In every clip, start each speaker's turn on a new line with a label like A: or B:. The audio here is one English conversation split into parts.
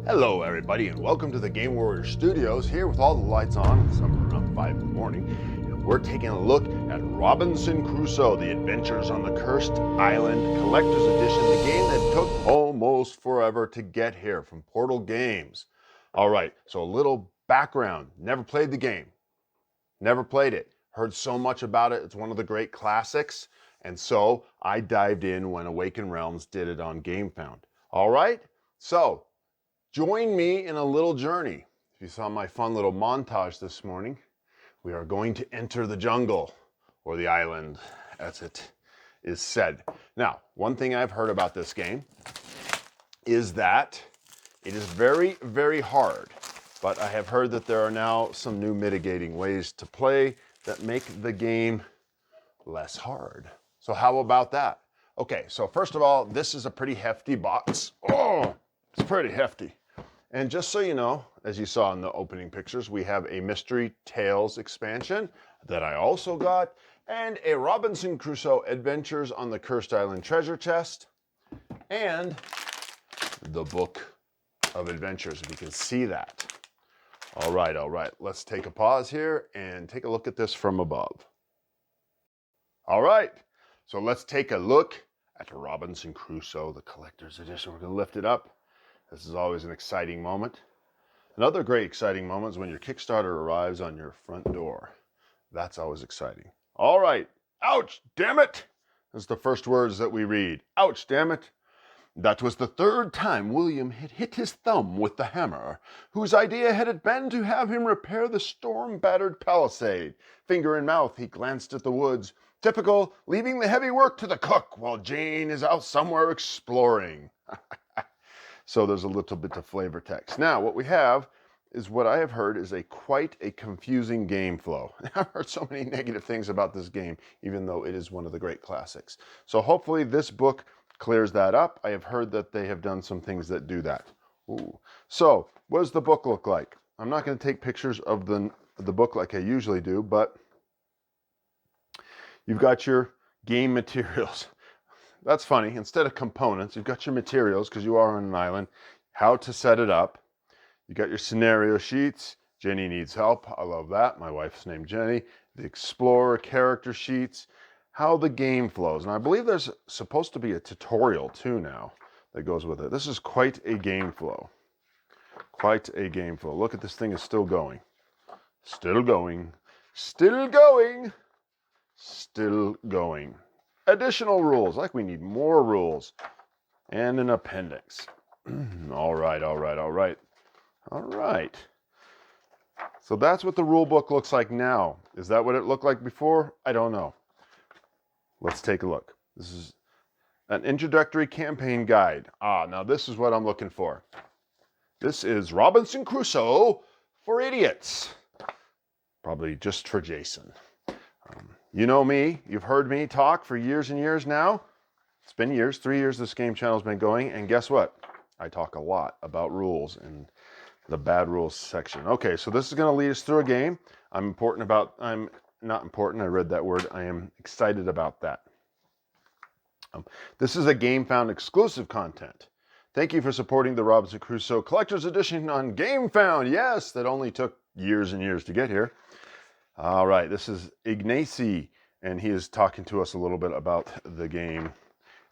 A: Hello everybody and welcome to the Game Warrior Studios, here with all the lights on, somewhere around 5 in the morning, and we're taking a look at Robinson Crusoe, The Adventures on the Cursed Island Collector's Edition, the game that took almost forever to get here from Portal Games. Alright, so a little background. Never played the game. Never played it. Heard so much about it. It's one of the great classics, and so I dived in when Awakened Realms did it on GameFound. Alright, so join me in a little journey. If you saw my fun little montage this morning, we are going to enter the jungle, or the island, as it is said. Now, one thing I've heard about this game is that it is very, very hard, but I have heard that there are now some new mitigating ways to play that make the game less hard. So how about that? Okay, so first of all, this is a pretty hefty box. Oh, it's pretty hefty. And just so you know, as you saw in the opening pictures, we have a Mystery Tales expansion that I also got, and a Robinson Crusoe Adventures on the Cursed Island treasure chest, and the Book of Adventures, if you can see that. All right, let's take a pause here and take a look at this from above. All right, so let's take a look at Robinson Crusoe, the Collector's Edition. We're gonna lift it up. This is always an exciting moment. Another great exciting moment is when your Kickstarter arrives on your front door. That's always exciting. All right. Ouch, damn it. That's the first words that we read. Ouch, damn it. That was the third time William had hit his thumb with the hammer, whose idea had it been to have him repair the storm-battered palisade. Finger in mouth, he glanced at the woods. Typical, leaving the heavy work to the cook while Jane is out somewhere exploring. So there's a little bit of flavor text. Now, what we have is what I have heard is quite a confusing game flow. I've heard so many negative things about this game, even though it is one of the great classics. So hopefully this book clears that up. I have heard that they have done some things that do that. Ooh. So what does the book look like? I'm not going to take pictures of the book like I usually do, but you've got your game materials. That's funny. Instead of components, you've got your materials because you are on an island, how to set it up. You got your scenario sheets. Jenny needs help. I love that. My wife's named Jenny. The Explorer character sheets, how the game flows. And I believe there's supposed to be a tutorial too now that goes with it. This is quite a game flow. Quite a game flow. Look at this thing is still going. Still going. Still going. Still going. Additional rules, like we need more rules, and an appendix. All right. So that's what the rule book looks like now. Is that what it looked like before? I don't know. Let's take a look. This is an introductory campaign guide. Now this is what I'm looking for. This is Robinson Crusoe for idiots. Probably just for Jason. You know me, you've heard me talk for years and years now. It's been years, 3 years this game channel's been going, and guess what? I talk a lot about rules in the bad rules section. Okay, so this is gonna lead us through a game. I'm not important, I read that word. I am excited about that. This is a GameFound exclusive content. Thank you for supporting the Robinson Crusoe Collector's Edition on GameFound. Yes, that only took years and years to get here. All right, this is Ignacy, and he is talking to us a little bit about the game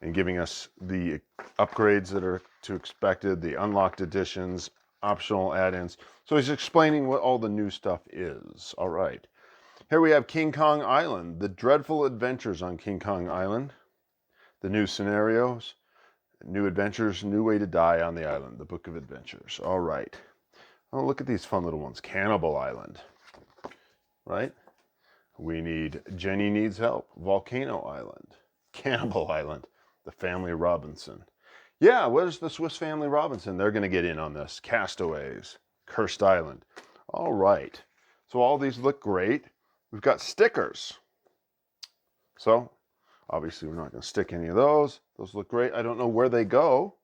A: and giving us the upgrades that are to expected, the unlocked editions, optional add-ins. So he's explaining what all the new stuff is. All right, here we have King Kong Island, the dreadful adventures on King Kong Island, the new scenarios, new adventures, new way to die on the island, the Book of Adventures. All right, oh, look at these fun little ones. Cannibal Island. Right? We need Jenny Needs Help, Volcano Island, Cannibal Island, the Family Robinson. Yeah, where's the Swiss Family Robinson? They're going to get in on this. Castaways, Cursed Island. All right. So all these look great. We've got stickers. So obviously we're not going to stick any of those. Those look great. I don't know where they go,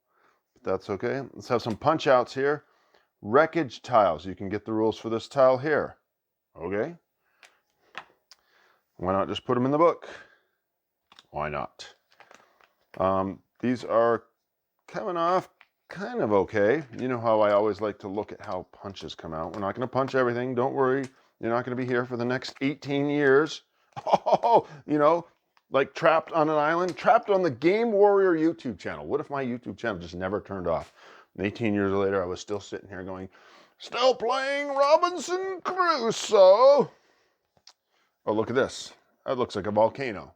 A: but that's okay. Let's have some punch outs here. Wreckage tiles. You can get the rules for this tile here. Okay. Why not just put them in the book? Why not? These are coming off kind of okay. You know how I always like to look at how punches come out. We're not going to punch everything. Don't worry. You're not going to be here for the next 18 years. Oh, you know, like trapped on an island, trapped on the Game Warrior YouTube channel. What if my YouTube channel just never turned off? And 18 years later, I was still sitting here going, still playing Robinson Crusoe. Oh, look at this. That looks like a volcano.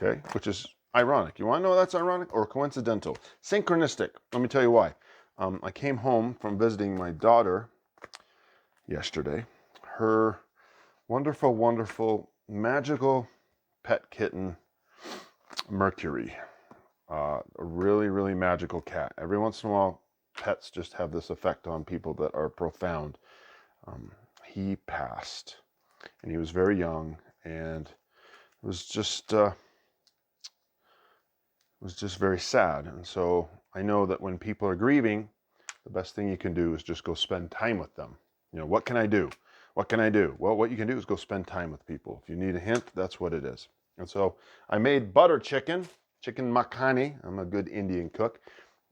A: Okay, which is ironic. You want to know that's ironic or coincidental? Synchronistic. Let me tell you why. I came home from visiting my daughter yesterday. Her wonderful, wonderful, magical pet kitten, Mercury. A really, really magical cat. Every once in a while, pets just have this effect on people that are profound. He passed, and he was very young, and it was just very sad. And so I know that when people are grieving, the best thing you can do is just go spend time with them. You know, what can I do? What can I do? Well, what you can do is go spend time with people. If you need a hint, that's what it is. And so I made butter chicken makhani. I'm a good Indian cook.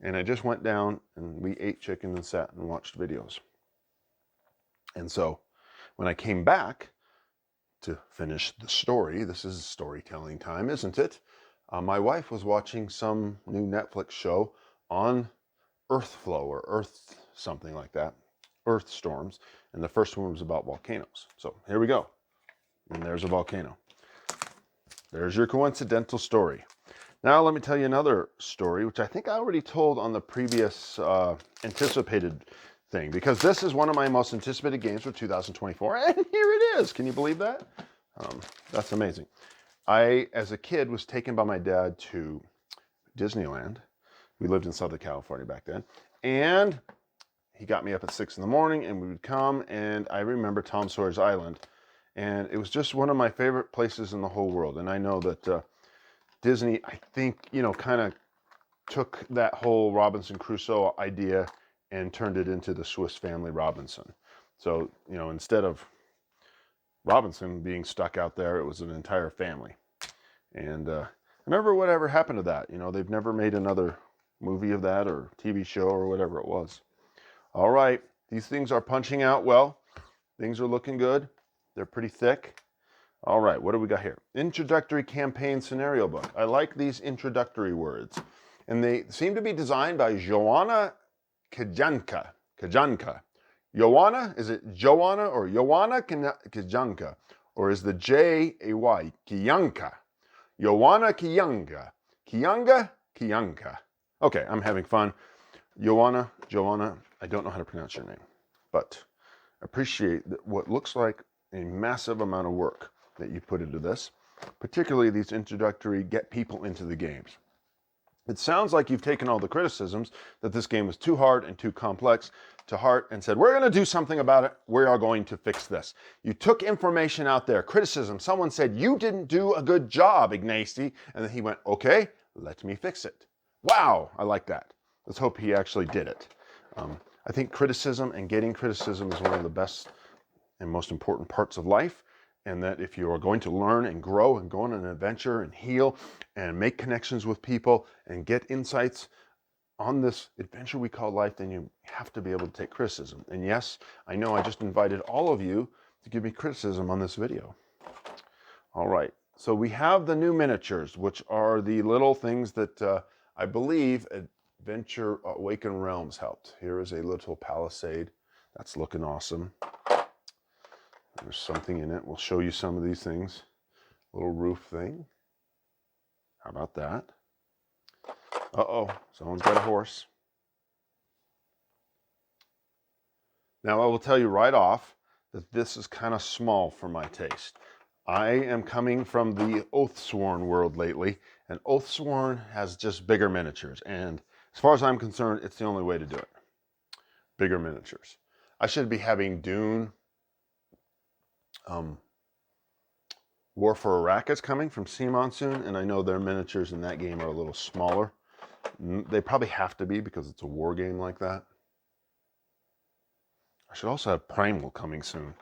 A: And I just went down and we ate chicken and sat and watched videos. And so when I came back to finish the story, this is storytelling time, isn't it? My wife was watching some new Netflix show on Earth flow or Earth something like that, Earth storms, and the first one was about volcanoes. So here we go, and there's a volcano. There's your coincidental story. Now let me tell you another story, which I think I already told on the previous anticipated thing, because this is one of my most anticipated games for 2024, and here it is. Can you believe that? That's amazing. I, as a kid, was taken by my dad to Disneyland. We lived in Southern California back then. And he got me up at 6 in the morning, and we would come, and I remember Tom Sawyer's Island. And it was just one of my favorite places in the whole world. And I know that Disney, I think, you know, kind of took that whole Robinson Crusoe idea and turned it into the Swiss Family Robinson. So, you know, instead of Robinson being stuck out there, it was an entire family. And I remember whatever happened to that. You know, they've never made another movie of that or TV show or whatever it was. All right, these things are punching out well. Things are looking good. They're pretty thick. All right, what do we got here? Introductory campaign scenario book. I like these introductory words. And they seem to be designed by Joanna Kajanka. Joanna, is it Joanna or Joanna Kajanka? Or is the J a Y? Kiyanka. Joanna Kiyanka. Kiyanka. Okay, I'm having fun. Joanna, I don't know how to pronounce your name, but appreciate what looks like a massive amount of work that you put into this, particularly these introductory get people into the games. It sounds like you've taken all the criticisms that this game was too hard and too complex to heart and said, we're going to do something about it. We are going to fix this. You took information out there, criticism. Someone said, you didn't do a good job, Ignacy. And then he went, okay, let me fix it. Wow, I like that. Let's hope he actually did it. I think criticism and getting criticism is one of the best and most important parts of life. And that if you are going to learn and grow and go on an adventure and heal and make connections with people and get insights on this adventure we call life, then you have to be able to take criticism. And yes, I know I just invited all of you to give me criticism on this video. All right, so we have the new miniatures, which are the little things that I believe Adventure Awaken Realms helped. Here is a little palisade. That's looking awesome. There's something in it. We'll show you some of these things. Little roof thing. How about that? Uh-oh, someone's got a horse. Now, I will tell you right off that this is kind of small for my taste. I am coming from the Oathsworn world lately, and Oathsworn has just bigger miniatures. And as far as I'm concerned, it's the only way to do it. Bigger miniatures. I should be having Dune War for Arrakis coming from Sea Monsoon, and I know their miniatures in that game are a little smaller. They probably have to be because it's a war game like that. I should also have Primal coming soon,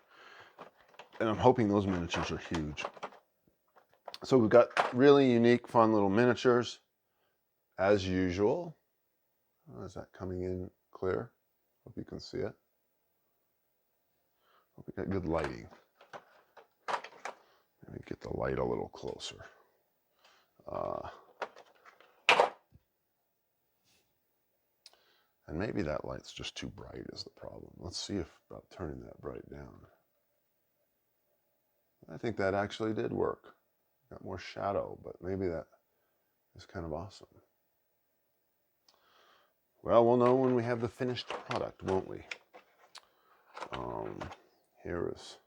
A: and I'm hoping those miniatures are huge. So we've got really unique, fun little miniatures, as usual. Is that coming in clear? Hope you can see it. Hope we got good lighting. Let me get the light a little closer. And maybe that light's just too bright is the problem. Let's see if about turning that bright down. I think that actually did work. Got more shadow, but maybe that is kind of awesome. Well, we'll know when we have the finished product, won't we? Here is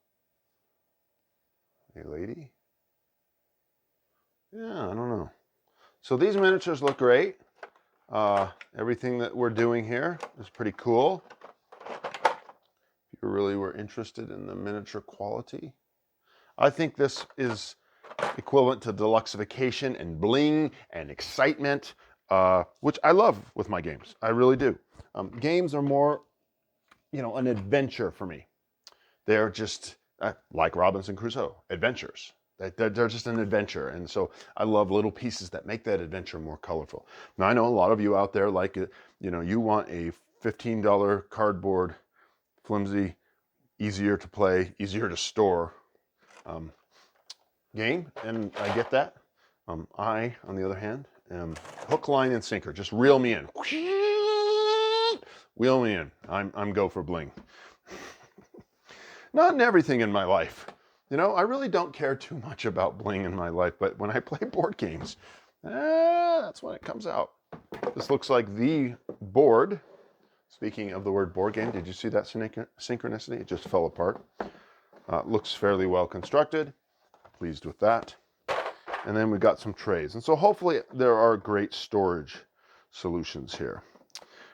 A: a lady. Yeah, I don't know. So these miniatures look great. Everything that we're doing here is pretty cool. If you really were interested in the miniature quality, I think this is equivalent to deluxification and bling and excitement, which I love with my games. I really do. Games are more, an adventure for me. They're just like Robinson Crusoe, adventures. They're just an adventure. And so I love little pieces that make that adventure more colorful. Now, I know a lot of you out there like it, you want a $15 cardboard, flimsy, easier to play, easier to store game. And I get that. I, on the other hand, am hook, line, and sinker. Just reel me in. Wheel me in. I'm go for bling. Not in everything in my life. I really don't care too much about bling in my life, but when I play board games, that's when it comes out. This looks like the board. Speaking of the word board game, did you see that synchronicity? It just fell apart. Looks fairly well constructed. Pleased with that. And then we've got some trays. And so hopefully there are great storage solutions here.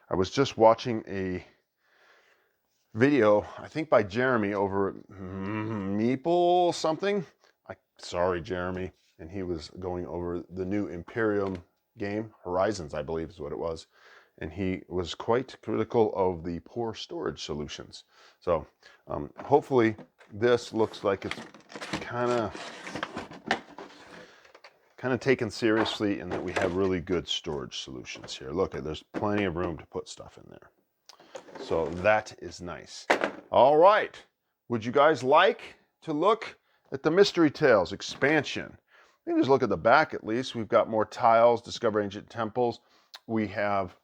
A: I was just watching a video, I think by Jeremy over Meeple something. Sorry, Jeremy. And he was going over the new Imperium game, Horizons, I believe is what it was. And he was quite critical of the poor storage solutions. So hopefully this looks like it's kind of taken seriously and that we have really good storage solutions here. Look, there's plenty of room to put stuff in there. So that is nice. All right. Would you guys like to look at the Mystery Tales expansion? Maybe just look at the back at least. We've got more tiles, discover ancient temples. We have,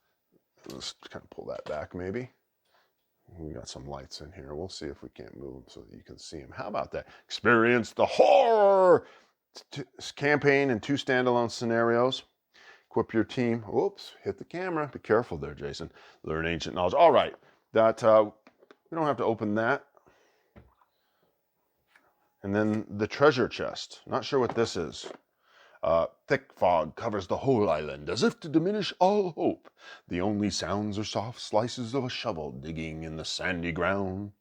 A: let's kind of pull that back maybe. We got some lights in here. We'll see if we can't move them so that you can see them. How about that? Experience the horror campaign in 2 standalone scenarios. Equip your team. Oops, hit the camera. Be careful there, Jason. Learn ancient knowledge. All right, that we don't have to open that. And then the treasure chest. Not sure what this is. Thick fog covers the whole island as if to diminish all hope. The only sounds are soft slices of a shovel digging in the sandy ground.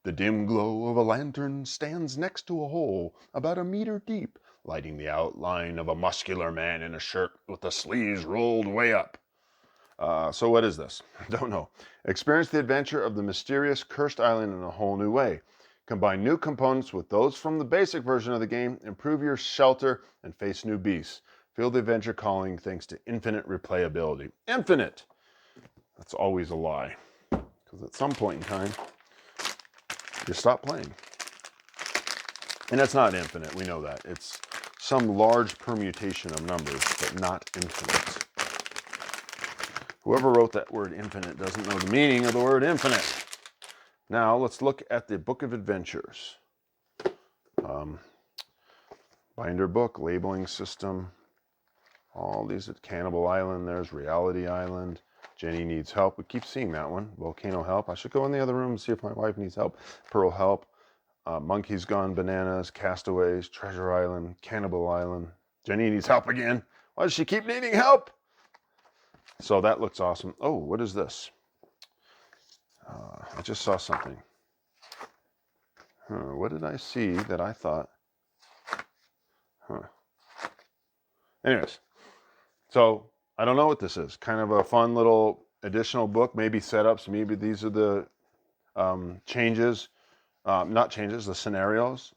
A: The dim glow of a lantern stands next to a hole about a meter deep, lighting the outline of a muscular man in a shirt with the sleeves rolled way up. So what is this? I don't know. Experience the adventure of the mysterious cursed island in a whole new way. Combine new components with those from the basic version of the game, improve your shelter, and face new beasts. Feel the adventure calling thanks to infinite replayability. Infinite! That's always a lie. Because at some point in time, you stop playing. And that's not infinite, we know that. It's some large permutation of numbers, but not infinite. Whoever wrote that word infinite doesn't know the meaning of the word infinite. Now, let's look at the Book of Adventures. Binder book, labeling system, all these at Cannibal Island. There's Reality Island. Jenny needs help. We keep seeing that one. Volcano help. I should go in the other room and see if my wife needs help. Pearl help. Monkeys Gone Bananas, Castaways, Treasure Island, Cannibal Island. Jenny needs help again. Why does she keep needing help? So that looks awesome. Oh, what is this? I just saw something. What did I see that I thought? Anyways, so I don't know what this is. Kind of a fun little additional book, maybe setups. Maybe these are the changes. Not changes, the scenarios.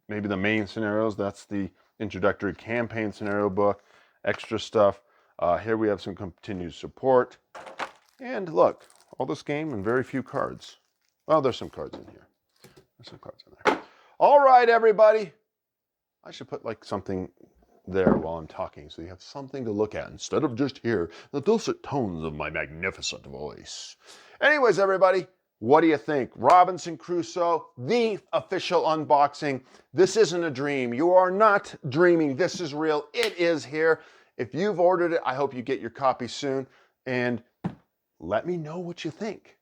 A: Maybe the main scenarios. That's the introductory campaign scenario book. Extra stuff. Here we have some continued support. And look, all this game and very few cards. Well, there's some cards in here. There's some cards in there. All right, everybody. I should put like something there while I'm talking so you have something to look at instead of just hear the dulcet tones of my magnificent voice. Anyways, everybody, what do you think? Robinson Crusoe, the official unboxing. This isn't a dream. You are not dreaming. This is real. It is here. If you've ordered it, I hope you get your copy soon. And let me know what you think.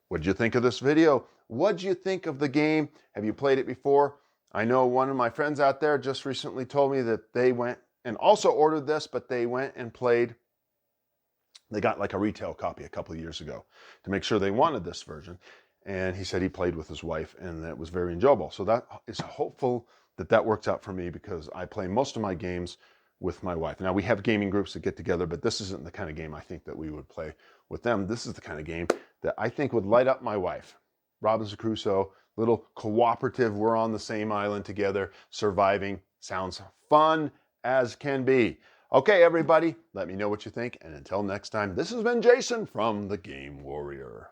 A: What did you think of this video? What did you think of the game? Have you played it before? I know one of my friends out there just recently told me that they went and also ordered this, but they went and played. They got like a retail copy a couple of years ago to make sure they wanted this version. And he said he played with his wife and that was very enjoyable. So that is hopeful that that works out for me because I play most of my games with my wife. Now we have gaming groups that get together, but this isn't the kind of game I think that we would play with them. This is the kind of game that I think would light up my wife. Robinson Crusoe, little cooperative, we're on the same island together, surviving. Sounds fun as can be. Okay, everybody, let me know what you think. And until next time, this has been Jason from the Game Warrior.